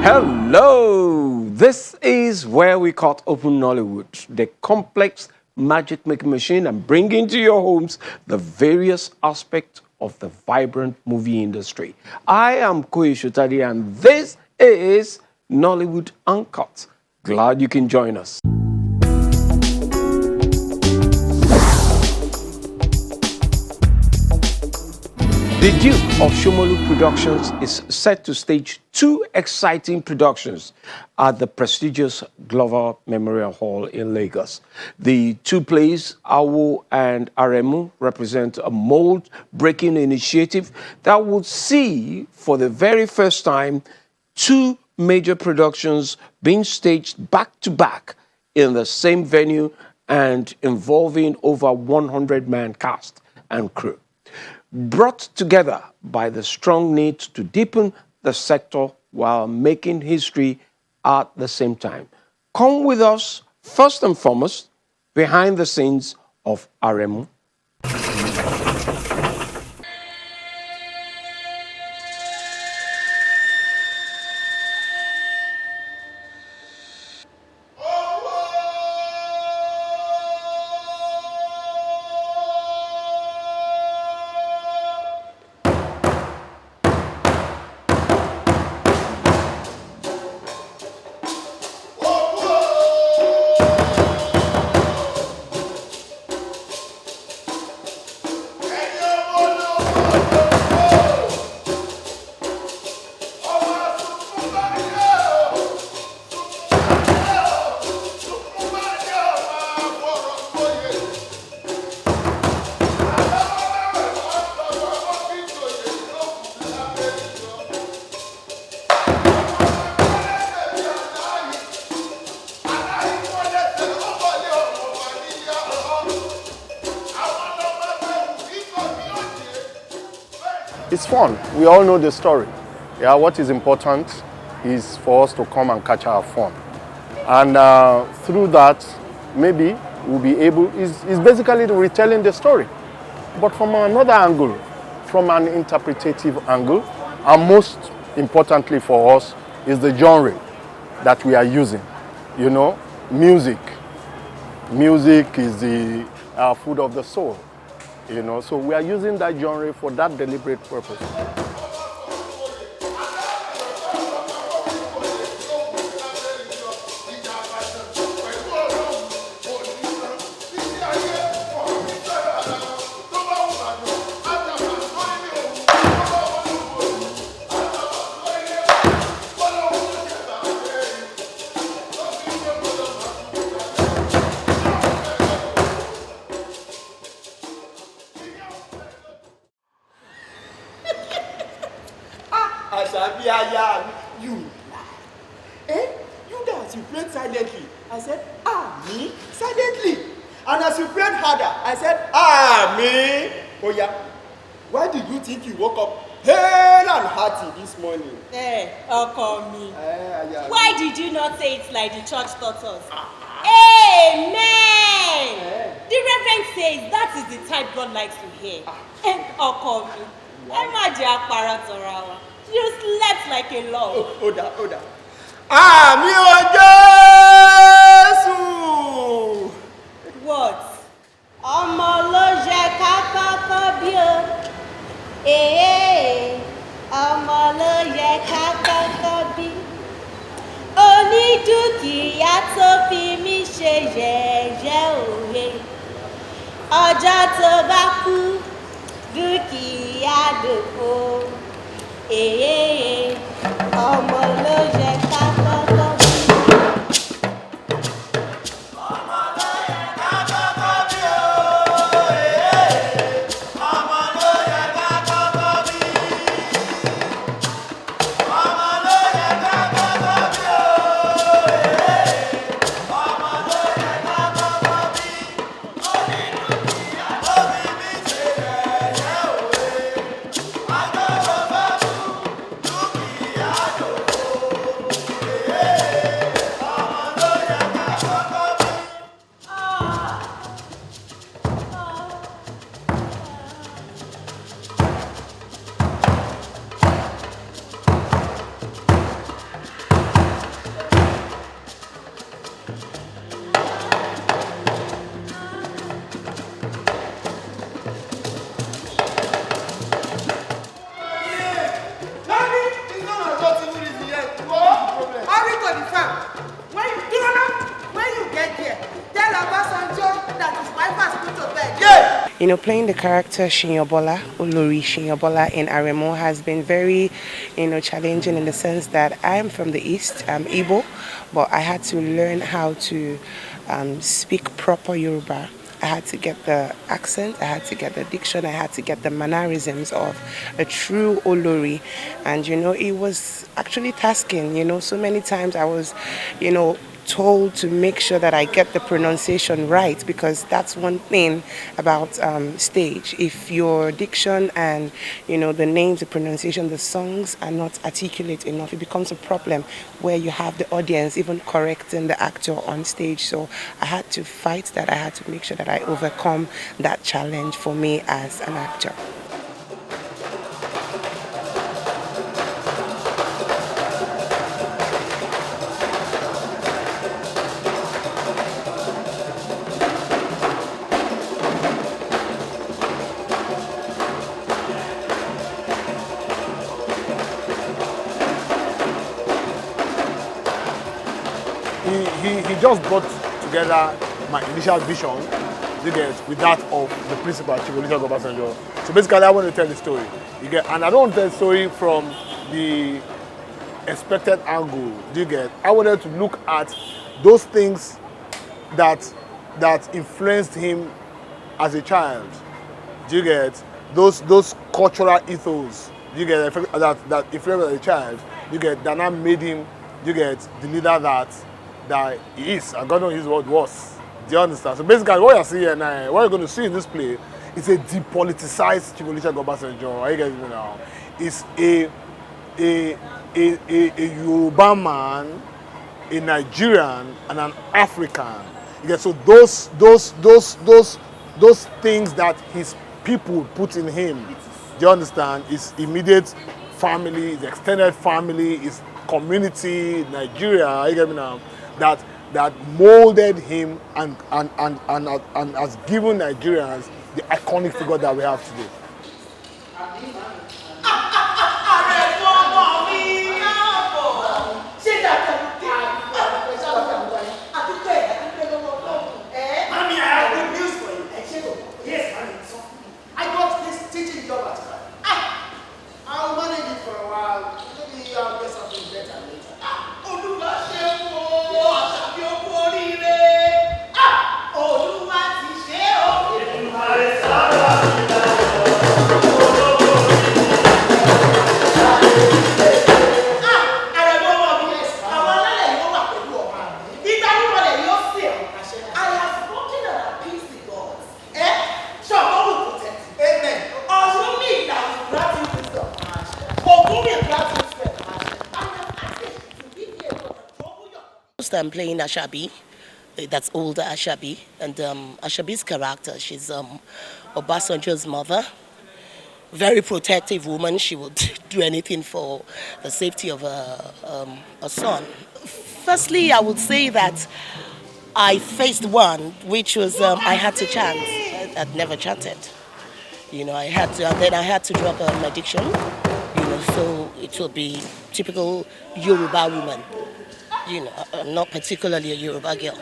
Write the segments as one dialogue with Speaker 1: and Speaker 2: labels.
Speaker 1: Hello! This is where we cut open Nollywood, the complex magic making machine, and bring into your homes the various aspects of the vibrant movie industry. I am Koi Shotadi, and this is Nollywood Uncut. Glad you can join us. The Duke of Shomolu Productions is set to stage two exciting productions at the prestigious Glover Memorial Hall in Lagos. The two plays, Awol and Aremu, represent a mold-breaking initiative that would see, for the very first time, two major productions being staged back-to-back in the same venue and involving over 100-man cast and crew. Brought together by the strong need to deepen the sector while making history at the same time. Come with us, first and foremost, behind the scenes of Aremu.
Speaker 2: It's fun. We all know the story. Yeah, what is important is for us to come and catch our fun. And through that, maybe we'll be able, it's basically retelling the story. But from another angle, from an interpretative angle, and most importantly for us, is the genre that we are using. You know, music. Music is the food of the soul. You know, so we are using that genre for that deliberate purpose.
Speaker 3: You lie. Eh? You guys, you prayed silently. I said, me? Silently. And as you prayed harder, I said, me? Oh yeah. Why do you think you woke up hale and hearty this morning?
Speaker 4: Call me. Why did you not say it like the church taught us? Amen! The Reverend says that is the type God likes to hear. Call me. You slept like a log.
Speaker 3: Oda. Mi o Jésù!
Speaker 4: What? Ọmọ ló yẹ ká kọ́kọ́ bí o. Ọmọ ló yẹ ká kọ́kọ́ bí. Onídùkìá tó fi mí ṣe yẹ̀yẹ́ òwe. Ọjọ́ tó bá kú, dúkìá dòfo. Ọmọ ló yẹ ká kọ́kọ́ bí.
Speaker 3: Ọmọ ló yẹ ká kọ́kọ́ bí o. Ọmọ ló yẹ ká kọ́kọ́ bí. Ọmọ ló yẹ ká kọ́kọ́ bí o. Ọmọ ló yẹ ká kọ́kọ́ bí. Onídùkìá ló fi mí ṣe yẹ̀yẹ́ òwe. Ọjọ́ tó bá kú, dúkìá dòfo. When you get there, tell Obasanjo that his wife has put to bed. Yeah.
Speaker 5: You know, playing the character Shinyobola, Olori Shinyobola in Aremu has been very, challenging in the sense that I'm from the East, I'm Igbo, but I had to learn how to speak proper Yoruba. I had to get the accent, I had to get the diction, I had to get the mannerisms of a true Olori. And, it was actually tasking, so many times I was, told to make sure that I get the pronunciation right, because that's one thing about stage. If your diction and the names, the pronunciation, the songs are not articulate enough, it becomes a problem where you have the audience even correcting the actor on stage. So I had to fight that. I had to make sure that I overcome that challenge for me as an actor.
Speaker 2: He just brought together my initial vision, with that of the principal, Chief Olusegun Obasanjo. So basically, I want to tell the story. And I don't want to tell the story from the expected angle. I wanted to look at those things that influenced him as a child. Those cultural ethos? That influenced as a child? That now made him the leader that he is, and God knows his word was. Do you understand? So basically, what you're seeing now, what you're going to see in this play is a depoliticized Chief Olusegun Obasanjo. Are you getting me now? It's a Yoruba man, a Nigerian, and an African. So those things that his people put in him, do you understand? His immediate family, his extended family, his community, Nigeria. Are you getting me now? That molded him and has given Nigerians the iconic figure that we have today.
Speaker 5: I'm playing Ashabi, that's older Ashabi, and Ashabi's character, she's Obasanjo's mother, very protective woman. She would do anything for the safety of her son. Firstly, I would say that I faced one, which was I had to chant. I'd never chanted. I had to, and then I had to drop my diction. So it will be typical Yoruba woman. Not particularly a Yoruba girl.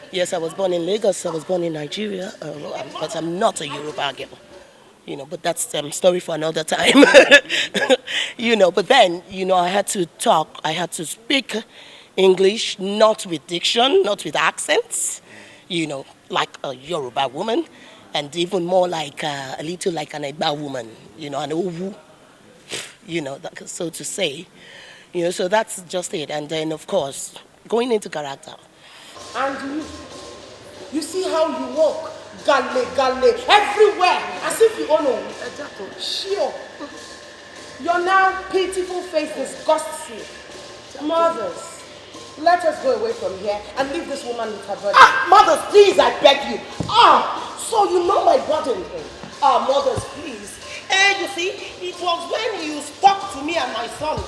Speaker 5: Yes, I was born in Lagos, I was born in Nigeria, but I'm not a Yoruba girl. But that's a story for another time. But then, I had to talk, I had to speak English, not with diction, not with accents, like a Yoruba woman, and even more like a little like an Egba woman, an Owu, so to say. So that's just it. And then, of course, going into character.
Speaker 6: And you see how you walk, gale, everywhere, as if you own a sure. Your now pitiful face disgusts me. Mothers, let us go away from here and leave this woman with her burden.
Speaker 3: Mothers, please, I beg you. So you know my burden. Mothers, please. You see, it was when you stuck to me and my son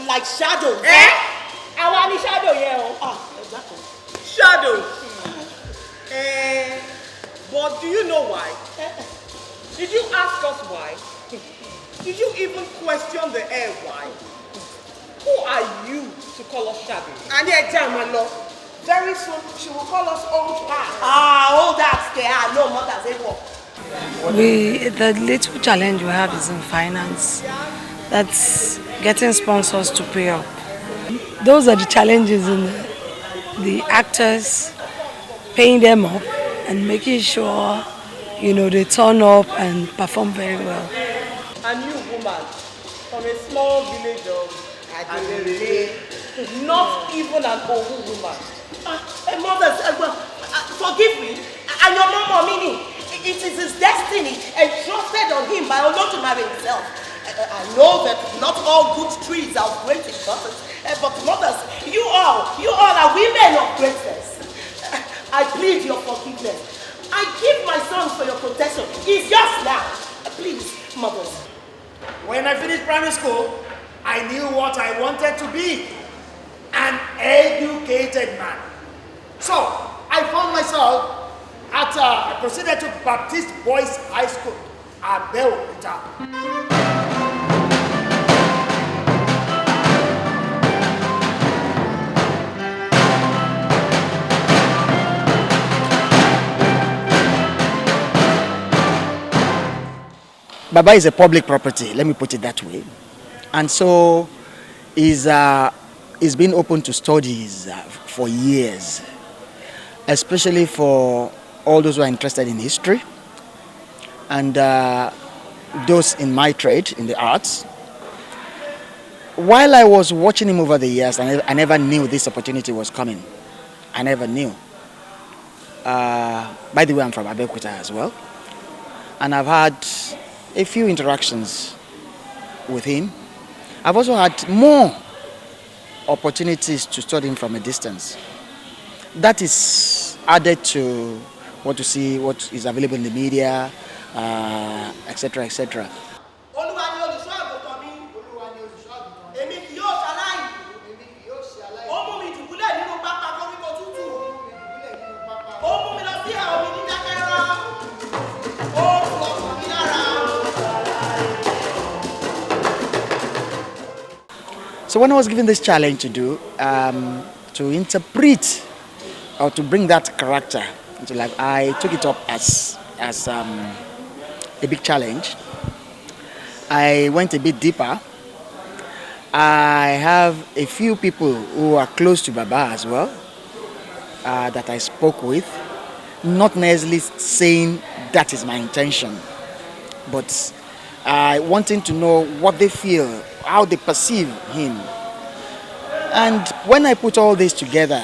Speaker 3: like shadows. I want a shadow, exactly. Shadows. But do you know why? Did you ask us why? Did you even question the air why? Who are you
Speaker 6: to call us shabby. And yeah, Jamalo. Very soon, she will call us old hats.
Speaker 5: Old hats, they are no mothers, they walk.
Speaker 7: The little challenge we have is in finance. That's getting sponsors to pay up. Those are the challenges in the actors, paying them up and making sure, they turn up and perform very well.
Speaker 6: A new woman from a small village of Adele, not even an old woman.
Speaker 5: Mothers, forgive me, and your mom, meaning, it is his destiny entrusted on him by Olodumare himself. I know that not all good trees are of great importance, but mothers, you all are women of greatness. I plead your forgiveness. I give my son for your protection. He's yours now. Please, mothers.
Speaker 3: When I finished primary school, I knew what I wanted to be. An educated man. So, I found myself I proceeded to Baptist Boys High School, Abeokuta.
Speaker 8: Baba is a public property, let me put it that way. And so he's been open to studies for years, especially for all those who are interested in history and those in my trade, in the arts. While I was watching him over the years, I never knew this opportunity was coming. I never knew. By the way, I'm from Abeokuta as well. And I've had a few interactions with him. I've also had more opportunities to study him from a distance. That is added to what you see, what is available in the media, etc., etc. So when I was given this challenge to do, to interpret or to bring that character into life, I took it up as a big challenge. I went a bit deeper. I have a few people who are close to Baba as well that I spoke with, not necessarily saying that is my intention, but wanting to know what they feel, how they perceive him. And when I put all this together,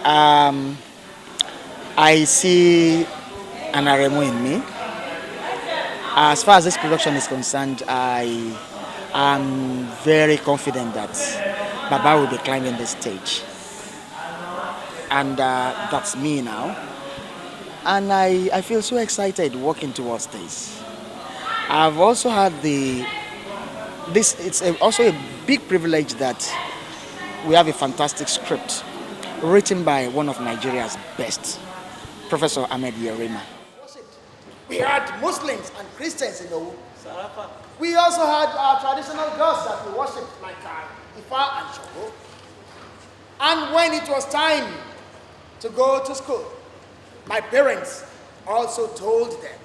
Speaker 8: I see an Aremu in me. As far as this production is concerned, I am very confident that Baba will be climbing the stage. And that's me now. And I feel so excited working towards this. I've also had also a big privilege that we have a fantastic script written by one of Nigeria's best, Professor Aremu.
Speaker 3: We had Muslims and Christians in the womb. We also had our traditional gods that we worship, like Ifa and Shogo. And when it was time to go to school, my parents also told them.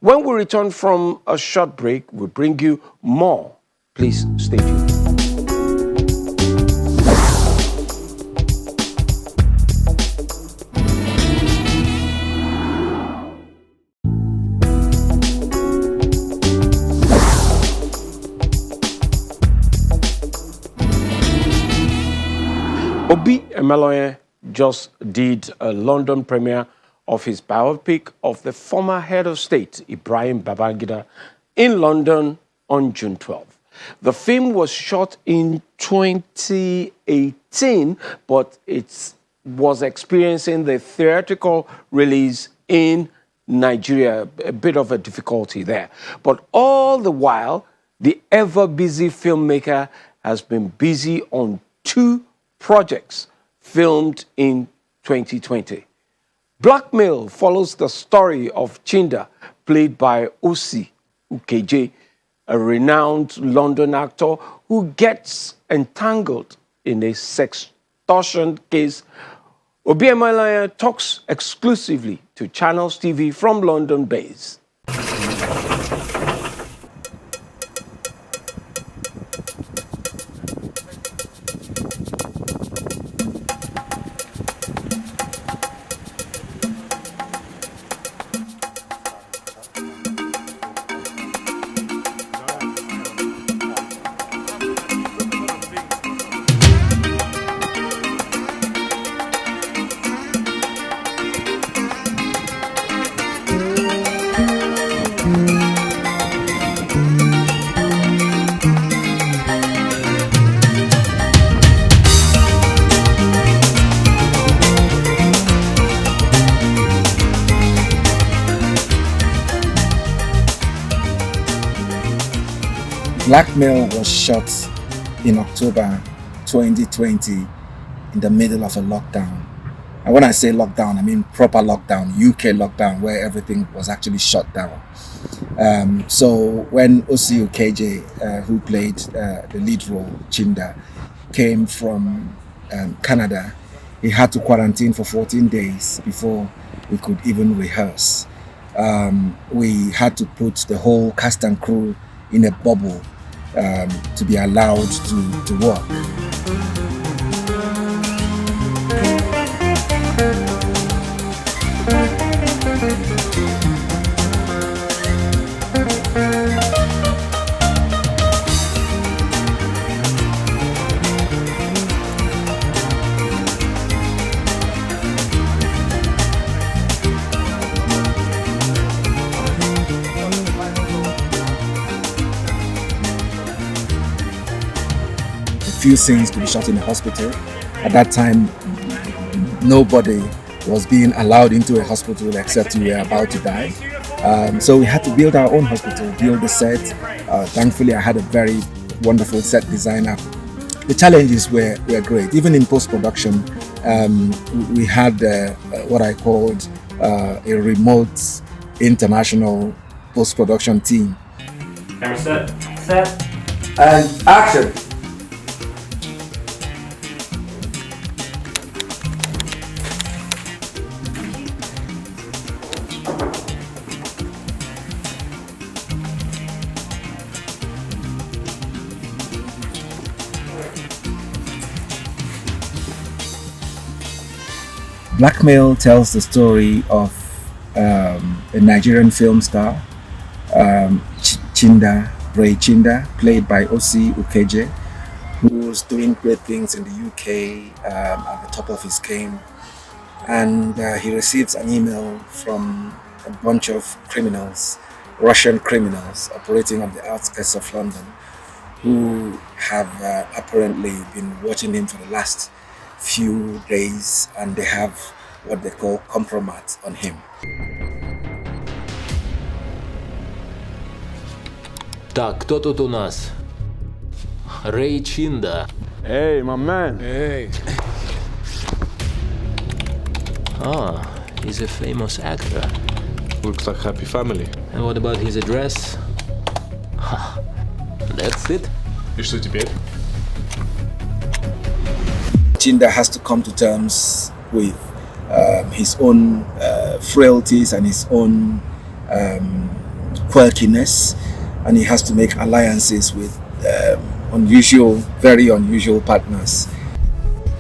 Speaker 1: When we return from a short break, we'll bring you more. Please stay tuned. Obi Emeloye just did a London premiere of his biopic of the former head of state, Ibrahim Babangida, in London on June 12. The film was shot in 2018, but it's was experiencing the theatrical release in Nigeria, a bit of a difficulty there. But all the while, the ever-busy filmmaker has been busy on 2 projects filmed in 2020. Blackmail follows the story of Chinda, played by Osi Ukeje, a renowned London actor who gets entangled in a sextortion case. Obiemalaya talks exclusively to Channels TV from London base.
Speaker 9: Blackmail was shot in October 2020 in the middle of a lockdown. And when I say lockdown, I mean proper lockdown, UK lockdown, where everything was actually shut down. So when Osi Ukeje, who played the lead role, Chinda, came from Canada, he had to quarantine for 14 days before we could even rehearse. We had to put the whole cast and crew in a bubble to be allowed to work. Few scenes to be shot in a hospital. At that time, nobody was being allowed into a hospital except you were about to die. So we had to build our own hospital, build the set. Thankfully, I had a very wonderful set designer. The challenges were great. Even in post-production, we had what I called a remote international post-production team.
Speaker 10: Camera set. Set. And action.
Speaker 9: Blackmail tells the story of a Nigerian film star, Ray Chinda, played by Osi Ukeje, who's doing great things in the UK, at the top of his game. And he receives an email from a bunch of criminals, Russian criminals operating on the outskirts of London, who have apparently been watching him for the last few days, and they have what they call compromise on him.
Speaker 11: Так, кто тут у нас? Рэй Чинда.
Speaker 2: Hey, my man.
Speaker 11: Hey. Ah, he's a famous actor.
Speaker 12: Looks like happy family.
Speaker 11: And what about his address? That's it.
Speaker 12: И что теперь?
Speaker 9: Chinda has to come to terms with his own frailties and his own quirkiness, and he has to make alliances with very unusual partners.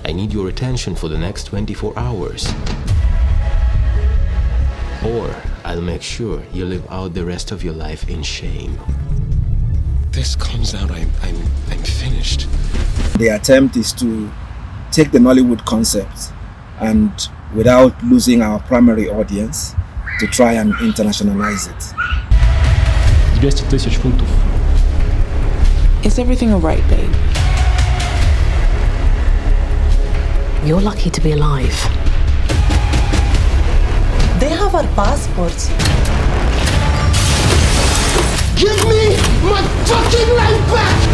Speaker 11: I need your attention for the next 24 hours. Or I'll make sure you live out the rest of your life in shame.
Speaker 12: This comes out, I'm finished.
Speaker 9: The attempt is to take the Nollywood concept and, without losing our primary audience, to try and internationalize it.
Speaker 10: 200 000 фунтов.
Speaker 13: Is everything alright, babe? You're lucky to be alive.
Speaker 6: They have our passports. Give me my fucking life back!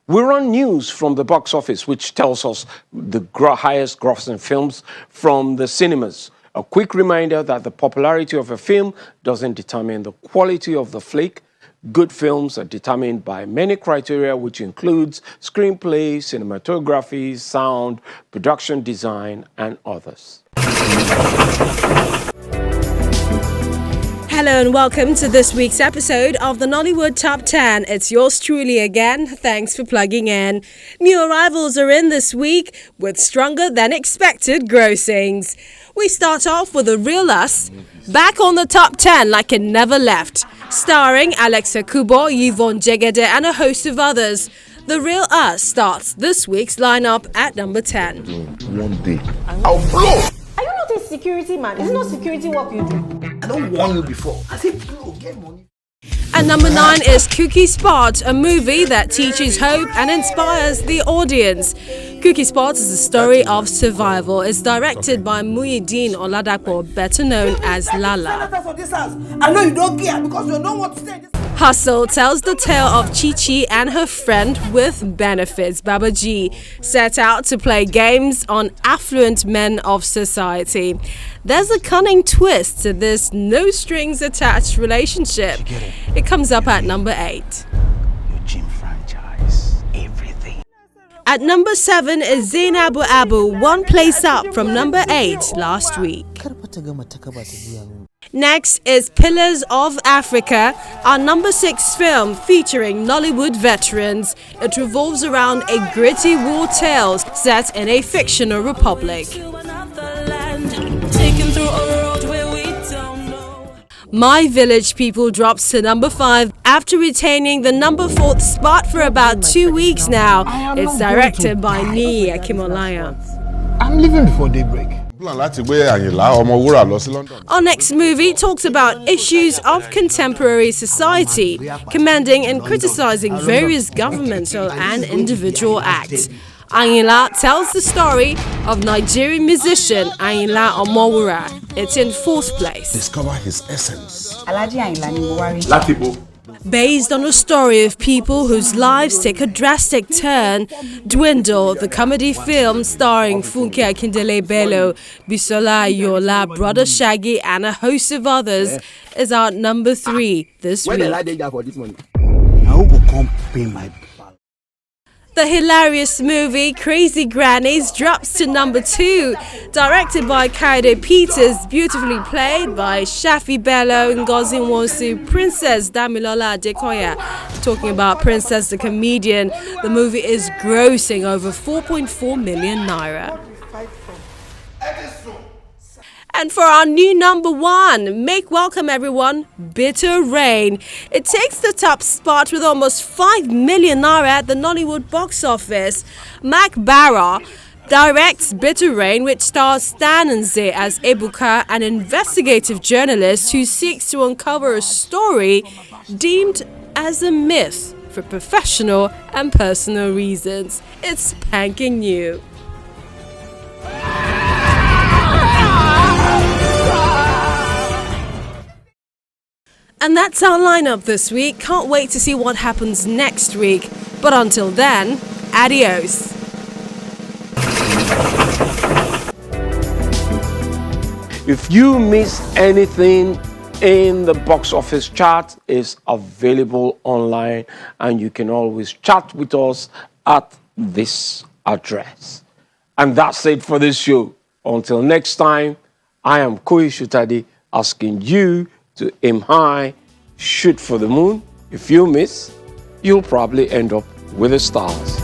Speaker 1: We run news from the box office, which tells us the highest grossing films from the cinemas. A quick reminder that the popularity of a film doesn't determine the quality of the flick. Good films are determined by many criteria, which includes screenplay, cinematography, sound, production design, and others.
Speaker 14: Hello and welcome to this week's episode of the Nollywood Top 10. It's yours truly again. Thanks for plugging in. New arrivals are in this week with stronger than expected grossings. We start off with The Real Us, back on the top 10 like it never left. Starring Alex Akubo, Yvonne Jegede and a host of others. The Real Us starts this week's lineup at number 10.
Speaker 15: One day, I'll blow!
Speaker 6: Are you not a security man? Is it not security work you do?
Speaker 15: I don't warn you before. I said, blow, get money.
Speaker 14: At number 9 is Cookie Spot, a movie that teaches hope and inspires the audience. Cookie Spot is a story of survival. It's directed by Muhyiddin Oladapo, better known as Lala.
Speaker 6: I know you don't care because you don't want to stay.
Speaker 14: Hustle tells the tale of Chichi and her friend with benefits, Babaji, set out to play games on affluent men of society. There's a cunning twist to this no-strings-attached relationship. It comes up at number 8.
Speaker 15: Your gym franchise, everything.
Speaker 14: At number 7 is Zain Abu Abu, one place up from number 8 last week. Next is Pillars of Africa, our number 6 film featuring Nollywood veterans. It revolves around a gritty war tale set in a fictional republic. My Village People drops to number 5 after retaining the number 4th spot for about 2 weeks now. It's directed by Niyi Akimolaya.
Speaker 15: I'm leaving before daybreak.
Speaker 14: Our next movie talks about issues of contemporary society, commending and criticizing various governmental and individual acts. Ayinla tells the story of Nigerian musician Ayinla Omowura. It's in 4th place.
Speaker 15: Discover his essence.
Speaker 14: Based on a story of people whose lives take a drastic turn, Dwindle, the comedy film starring Funke Akindele Bello, Bisola Yola, Brother Shaggy and a host of others, is out number 3 this week. The hilarious movie Crazy Grannies drops to number 2, directed by Kaide Peters, beautifully played by Shafi Bello, Ngozi Nwosu, Princess Damilola Adekoya. Talking about Princess the comedian, the movie is grossing over 4.4 million naira. And for our new number 1, make welcome everyone, Bitter Rain. It takes the top spot with almost 5 million naira at the Nollywood box office. Mac Barra directs Bitter Rain, which stars Stan Nze as Ebuka, an investigative journalist who seeks to uncover a story deemed as a myth for professional and personal reasons. It's spanking new. And that's our lineup this week. Can't wait to see what happens next week. But until then, adios.
Speaker 1: If you miss anything in the box office chart, is available online and you can always chat with us at this address. And that's it for this show. Until next time, I am Koi Shutadi asking you to aim high, shoot for the moon. If you miss, you'll probably end up with the stars.